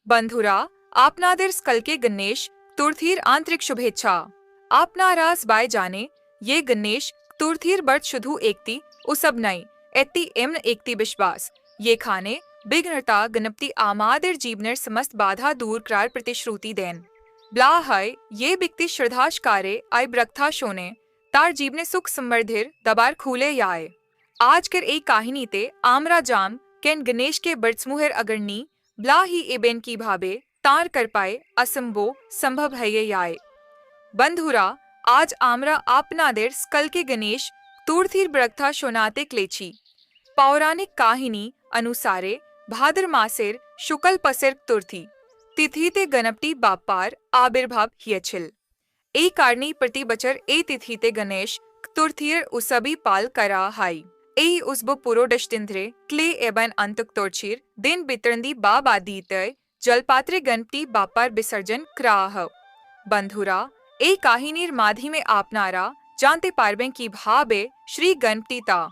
बंधुरा आपनादेर स्कलके गणेश तुर्थीर आंतरिक शुभेच्छा। आपनारास बाय जाने ये गणेश तुर्थीर बर्त शुधु एकती उसब नई एत्ती एमन एकती विश्वास ये खाने बिघ्नता गणपति आमादेर जीवनेर समस्त बाधा दूर करार प्रतिश्रुति देन ब्ला है ये बिकती श्रद्धाशकारे आई ब्रक्था शोने तार जीवने सुख समृद्धिर दबार खुले याए। आज कर एक काहिनी ते आमरा जाम केन गणेश के बर्त्समुहर अगरनी ब्ला ही एबेन की भाबे तार कर पाए असंभव संभव है ये याए। बंधुरा आज आमरा आपनादेर स्कल के गणेश तुर्थीर ब्रक्था शोनाते क्लेची पौराणिक काहिनी अनुसारे भाद्र मासेर शुक्ल पसेर तुर्थी तिथि ते गणपति बाप्पार आविर्भाव हियछिल। ए कारणी प्रति बचर ए तिथि ते गणेश तुर्थीर उसबी पाल करा हाई ए उसबो पुरो दशदिंद्रे क्ले एबन अंतक तोरचीर दिन बितरंदी बाब आदीतय जलपात्रे गणपति बाप्पार विसर्जन क्राह। बंधुरा ए काहिनीर माधी में आपनारा जानते पारबें की भाबे श्री गणपति ता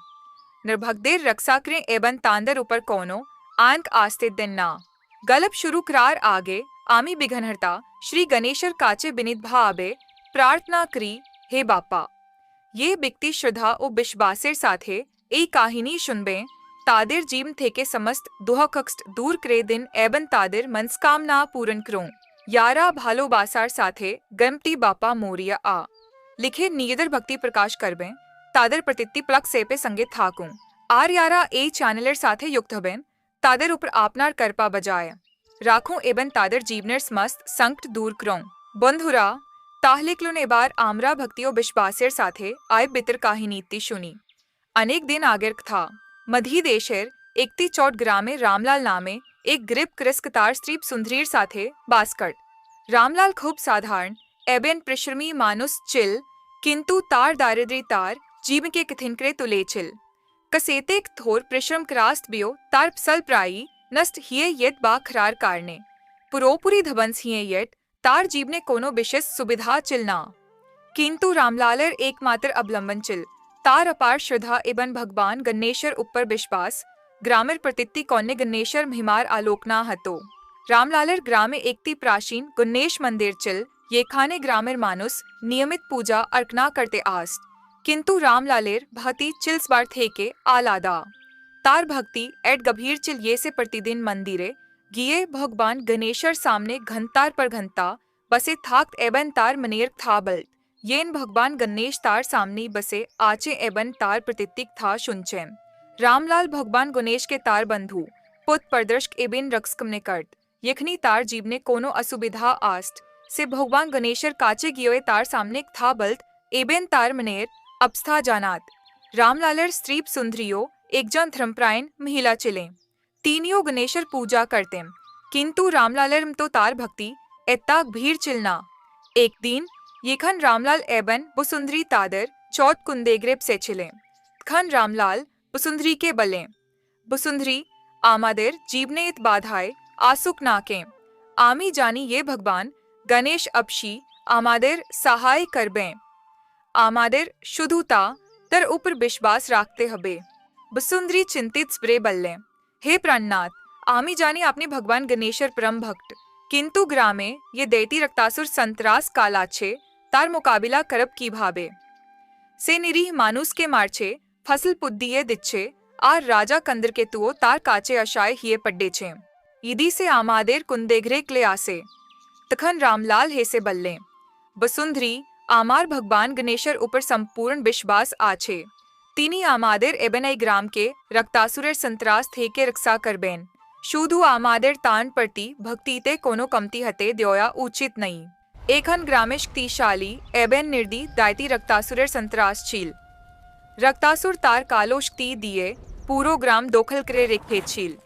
निर्भगदेर रक्षा करें एबन तांदर ऊपर कोनो आंक आस्ते दिन ना गलब शुरू करार आगे आमी बिघनहरता श्री गणेशर काचे बिनित भाबे प्रार्थना करी हे बापा ये बिकती श्रद्धा ओ विश्वासेर साथे ए काहिनी सुनबे तादेर जीवन थे के समस्त दुहकक्स्ट दूर करे दिन एबन तादेर मनस्कामना पूर्ण करो यारा भालो बासार साथे गणपति बापा मोरिया आ लिखे नियदर भक्ति प्रकाश करबे तादर प्रतित्ति प्लक से पे संगे थाकूं आर यारा ए चैनलर साथे युक्त हबेन तादर ऊपर आपनार करपा बजाय राखूं एबन तादर जीवनेर समस्त संकट दूर करों। बंधुरा ताहलेक्लुन एबार आमरा भक्तियों विश्वासेर साथे आय बितर काहिनीति सुनी। अनेक दिन आगेर था मधी देशेर एकती चौट ग्रामे रामलाल नामे एक ग्रीब कृस्कतार स्त्रीप सुंदरीर साथे बास्कट। रामलाल खूब साधारण एबेन परिश्रमी मानुस चिल किंतु तार दारिद्री तार जीव के कथिनकरे तुले चिल कसेतेक थोर परिश्रम करास्त बियो तार सल प्राई नष्ट हिये येत बा खरार कारणे पुरोपुरी धबंस हिये येत तार जीवने कोनो विशेष सुविधा चिलना किंतु रामलालर एकमात्र अवलंबन चिल तार अपार श्रद्धा एवं भगवान गणेशर ऊपर विश्वास ग्रामेर प्रतित्ति कौन्य गणेशर महिमार आलोकना हतो। रामलालर ग्रामे एकती प्राचीन गणेश मंदिर चिल ये खाने ग्रामेर मानुस नियमित पूजा अर्चना करते आस्ट किंतु रामलालेर भक्ति चिल्स बार थे के आलादा तार भक्ति एड गंभीर चिल ये से प्रतिदिन मंदिरे गिये भगवान गणेशर सामने घंटार पर घंटा बसे थाक्त एबन तार मनेर थाबल येन भगवान गणेश तार सामने बसे आचे एबन तार प्रतितिक था शुंचेम। रामलाल भगवान गणेश के तार बंधु पुत प्रदर्शक एबिन रक्सकम ने कर्त यखनी तार जीवने कोनो असुविधा आस्ट से भगवान गणेशर काचे गियोए तार सामने था बल्त एबेन तार मनेर अवस्था जानात। रामलालर स्त्रीप सुंदरियो एक जन धर्मप्रायण महिला चिले तीनियो गणेशर पूजा करते किंतु रामलालर तो तार भक्ति एत्ताक भीड़ चिलना। एक दिन ये खन रामलाल एबन बुसुंदरी तादर चौथ कुंदेग्रेब से चिले खन रामलाल बुसुंदरी के बले बुसुंदरी आमादेर जीवने इत बाधाए आसुक नाके आमी जानी ये भगवान गणेश अपशी आमादेर सहाय करबे आमादेर शुद्धता तर ऊपर विश्वास राखते हबे। बुसुंदरी चिंतित स्प्रे बल्ले हे प्राणनाथ आमी जानी आपने भगवान गणेशर परम भक्त किंतु ग्रामे ये दैती रक्तासुर संतरास कालाछे तार मुकाबिला करब की भाबे से निरीह मानुस के मारछे फसल पुद्दिये दिच्छे आर राजा कंदर के तुओ तार काचे अशाय हिये पड्डे छे ईदी से आमादेर कुंदेघरे क्ले आसे तखन रामलाल हे से बल्ले बसुंधरी आमार भगवान गणेशर ऊपर संपूर्ण विश्वास आछे तीनी आमादेर एबनई ग्राम के रक्तासुरेर संतरास थे के रक्षा करबेन शुधु आमादेर तान प्रति भक्तिते कोनो कमती हते द्योया उचित नहीं। एखन ग्रामेश तीशाली एबेन निर्दी दायती रक्तासुरेर संतरास छील रक्तासुर तार कालोशक्ति दिए पूरो ग्राम दोखल करे रेखे छील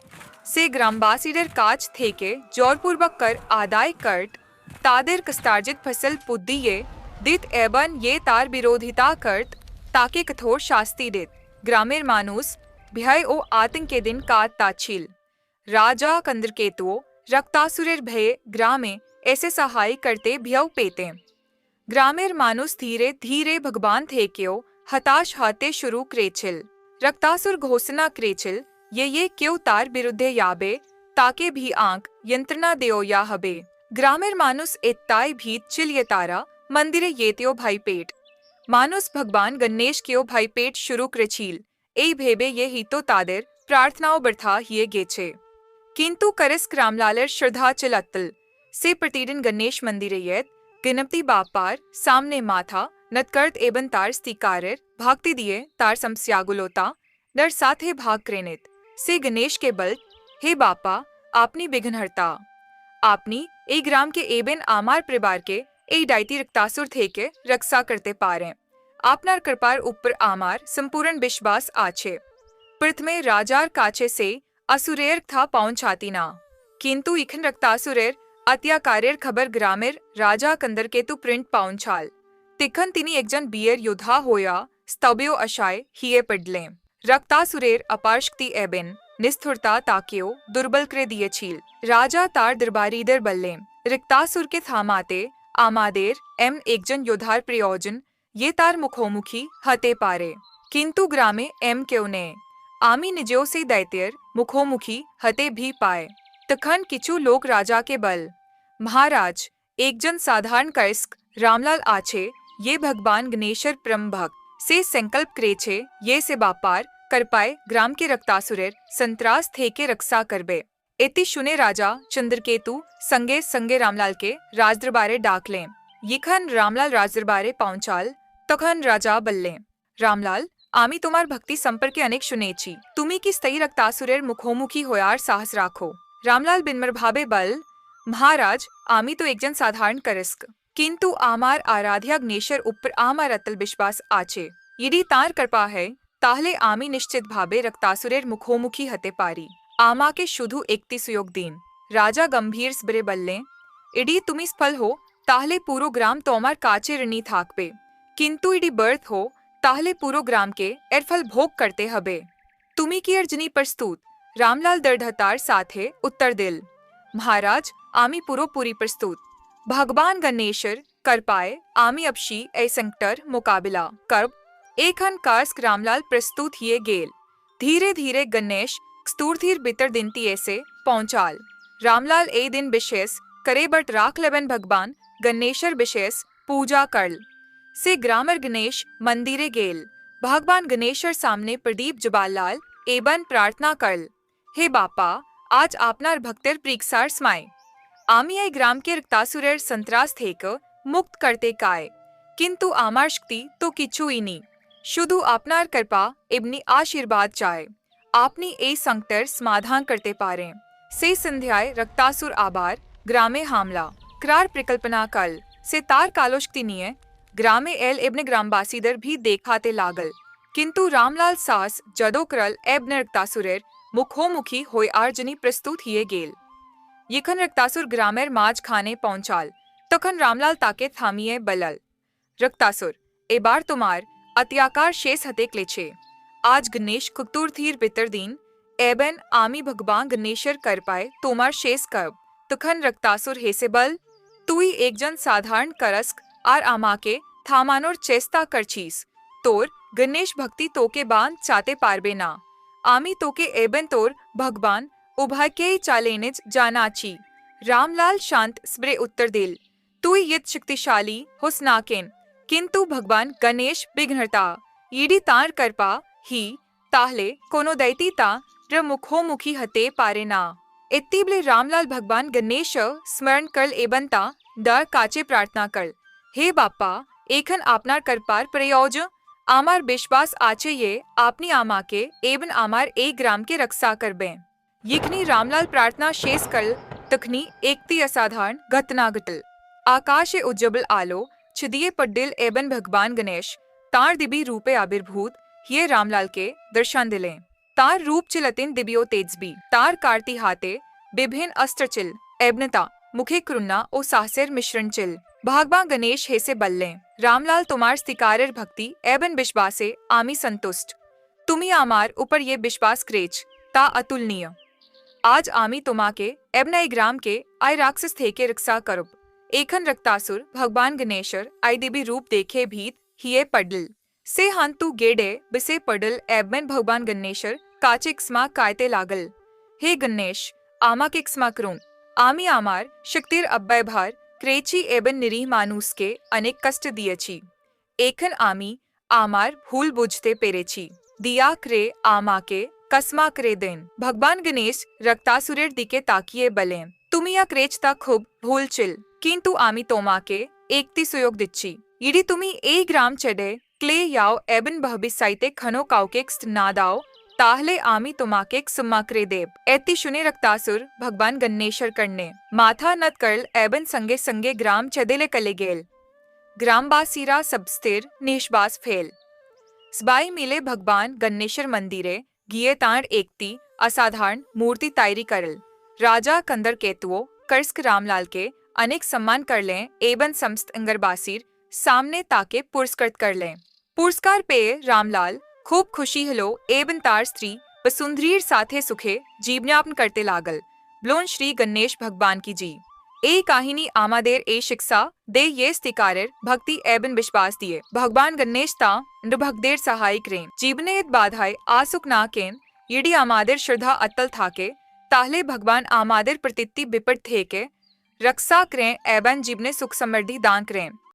से ग्रामवासीर काज थे के जोरपूर्वक कर आदाय कर्ट तादेर कस्तार्जित फसल पुद्दिये दित एबन ये तार विरोधिता कर्त ताके कठोर शास्ति देत ग्रामेर मानुस भय ओ आतंक के दिन कात ताछील राजा कंदरकेतुओ रक्तासुरेर भय ग्रामे ऐसे सहाय करते भयव पेते ग्रामेर मानुस धीरे धीरे भगवान थे क्यों हताश हाते शुरू क्रेचिल रक्तासुर घोषणा क्रेचिल ये क्यों तार विरुद्धे याबे ताके भी आंक यंत्रणा देओ या हबे। ग्रामेर मानुस एत्ताय भीत चिल ये तारा मंदिरे येत्यो भाई पेट। मानुस भगवान गणेश केओ भाई पेट शुरू कृछील ए भेबे ये हितो तादेर प्रार्थनाओं बर्था हिए गेछे। किंतु करस रामलालेर श्रद्धा चिलत्तल से प्रतिदिन गणेश मंदिरे येत गिनपति बापार सामने माथा नतकर्त एबन तार स्तिकारेर भागती दिए तार समस्यागुलोता डर साथे भाग क्रेनित से गणेश के बल हे बापा आपनी विघ्नहर्ता आपनी ए ग्राम के एबन आमार परिवार के ए डाइती रक्तासुर थे के रक्षा करते पारे आपनार कृपार ऊपर आमार संपूर्ण विश्वास आछे। प्रथमे राजार काछे से असुरेर था पहुंचाती ना किंतु इखन रक्तासुरेर अत्याकारेर खबर ग्रामेर राजा कंदर के तु प्रिंट पाउंचाल तिखन तिनी एकजन बियर योद्धा होया स्तब्यो अशाय हिए पडले। रक्तासुरेर अपारशक्ति एबेन निस्थुरता ताकियो दुर्बल करे दिए छील। राजा तार दरबारीदर बल्ले रिक्तासुर के थामाते आमादेर एम एकजन योद्धार प्रयोजन ये तार मुखोमुखी हते पारे किंतु ग्रामे एम क्यों ने आमी निजो से दैत्यर मुखोमुखी हते भी पाए। तखन किछु लोग राजा के बल महाराज एकजन साधारण कायस्क रामलाल आछे ये भगवान गणेशर परम भक्त से संकल्प करेछे ये से बापार कर पाए ग्राम के रक्तासुरेर संत्रास थे के रक्षा करबे। इति शुने राजा चंद्रकेतु संगे संगे रामलाल के राजदरबारे डाक लें। यखन रामलाल राजदरबारे पहुंचाल तखन राजा बल्ले रामलाल आमी तुम्हार भक्ति संपर्के अनेक शुनेची तुमी की स्तई रक्तासुरेर मुखोमुखी होयार साहस राखो। रामलाल बिनमर भाबे बल महाराज आमी तो एकजन साधारण करस्क किंतु आमार आराध्या गणेशर ऊपर आमार अतल विश्वास आचे यदि तार कृपा है ताहले आमी निश्चित भाबे रक्तासुरेर मुखोमुखी हते पारी आमा के शुधु एकती सुयोग दीन। राजा गंभीर स्बरे बल्ले इडी तुमी स्फल हो ताहले पूरो ग्राम तोमार काचे ऋणी थाकबे किंतु इडी बर्थ हो ताहले पूरो ग्राम के एरफल भोग करते हबे तुमी की अर्जनी प्रस्तुत। रामलाल दर्ढतार साथे उत्तर दिल महाराज आमी पूरो पूरी प्रस्तुत। भगवान गणेशर कर पाए आमी अपशी ए संकटर मुकाबिला करब एकहन कार्स्क रामलाल प्रस्तुत हिए गेल। धीरे धीरे गणेश स्तूरधीर बितर दिनती ऐसे पहुंचाल। रामलाल ए दिन विशेष करे बट राख लेबन भगवान गणेशर विशेष पूजा करल से ग्रामर गणेश मंदिरे गेल। भगवान गणेशर सामने प्रदीप जबालाल एबन प्रार्थना करल हे बापा आज आपनार भक्तेर प्रीक्षार स्माय आमी ए ग्राम के रक्तासुरेर संत्रास थेक मुक्त करते काय किंतु आमार शक्ति तो किछु इनी शुधु आपनार कृपा एबनी आशीर्वाद चाय आपनी ए संकटर समाधान करते पारे से संध्याय रक्तासुर आबार ग्रामे हामला क्रार प्रकल्पना कल से तार कालोशक्ति निये ग्रामे एल एबने ग्रामवासीदर भी देखाते लागल किंतु रामलाल सास जदो करल एबने रक्तासुरेर मुखोमुखी होय आर्जनी प्रस्तुत हिए गेल। यखन रक्तासुर ग्रामेर माज खाने पहुंचाल तखन रामलाल ताके थामिए बलल रक्तासुर ए बार तुम्हार अत्याकार शेष हते क्लेछे आज गणेश कुतुरथीर बितर दीन एबन आमी भगवान गणेशर कर पाए तोमार शेष कब तखन रक्तासुर हेसे बल तुई एकजन साधारण करस्क आर आमा के थामानोर चेष्टा करछीस तोर गणेश भक्ति तोके बांध चाते पारबे ना आमी तोके एबन तोर भगवान उभाके चालेनिज जानाची। रामलाल शांत स्ब्रे उत्तर दिल तुई यत शक्तिशाली हुस्नाकेन किंतु भगवान गणेश बिघ्नता यदि तार करपा ही ताहले कोनो दैतीता र मुखोमुखी हते पारे ना। इत्तीबले रामलाल भगवान गणेश स्मरण कर एबंता दर काचे प्रार्थना कर हे बापा एखन आपनार करपार प्रयोज आमार विश्वास आचे ये आपनी आमा के एवं आमार ए ग्राम के रक्षा करबे। यखनी रामलाल प्रार्थना शेष कर तखनी एकती असाधारण घटना घटल। आकाशे उज्जबल आलो छिदिये पड्डिल एवं भगवान गणेश तार दिबी रूपे आविर्भूत ये रामलाल के दर्शन दिले। तार रूप चिलतिन दिबियो तेजबी तार कार्ति हाथे विभिन्न अस्त्र चिल एबनता मुखे क्रुन्ना ओ साहसेर मिश्रण चिल। भगवान गणेश हेसे बल्ले रामलाल तुम्हार स्तिकारेर भक्ति एवं विश्वासे आमी संतुष्ट तुमी आमार ऊपर ये विश्वास क्रेच ता अतुलनीय। आज आमी तुमा के एबना ए ग्राम के आय राक्षस थे के रक्षा करब। एखन रक्तासुर भगवान गणेशर आई दिबी रूप देखे भीत हिये पडल से हांतु गेडे बिसे पडल एबन भगवान गणेशर काचिक स्मा कायते लागल। हे गणेश आमा के स्माकरून आमी आमार शक्तिर अब्बय भार क्रेची एबन निरीह मानुस के अनेक कष्ट दिएची। एखन आमी आमार भूल बुझते पेरेची दिया क्रे आमा के कसमा करे देन। भगवान गणेश रक्तासुरेर दिके ताकिए बले तुमी या क्रेचता खूब भूल चिल किंतु आमी तोमाके एकती सुयोग दिच्छी यदि तुमी ए ग्राम चेडे क्ले याओ एबन भविसाइते खनो काउकेक्स नादाओ ताहले आमी तुमाके सुम्मा करे देब। एति शुने रक्तासुर भगवान गन्नेशर करने माथा नत करल एबन संगे संगे ग्राम चेदेले कले गेल। ग्रामबासीरा सब स्थिर निष्बास फेल स्बाई मिले भगवान गन्नेशर मंदिरे गिये तांड एकती असाधारण मूर्ति तायरी करल। राजा कंदर केतुओ कर्स्क रामलाल के अनेक सम्मान कर लें एबन समस्त अंगरबासीर सामने ताके पुरस्कृत कर लें। पुरस्कार पे रामलाल खूब खुशी हलो एबन तार स्त्री वसुंधरीर साथे सुखे जीवन्यापन करते लागल। ब्लोन श्री गणेश भगवान की जी। ए काहिनी आमादेर ए शिक्षा दे ये स्तिकारेर भक्ति एबन विश्वास दिए भगवान गणेश ता नृभगदेर सहायक रें जीवने इत बाधाए आसुक ना केन यदि आमादेर श्रद्धा अतल थाके ताहले भगवान आमादेर प्रतित्ति बिपट थे के रक्षा करें एबन जीवने सुख समृद्धि दान करें।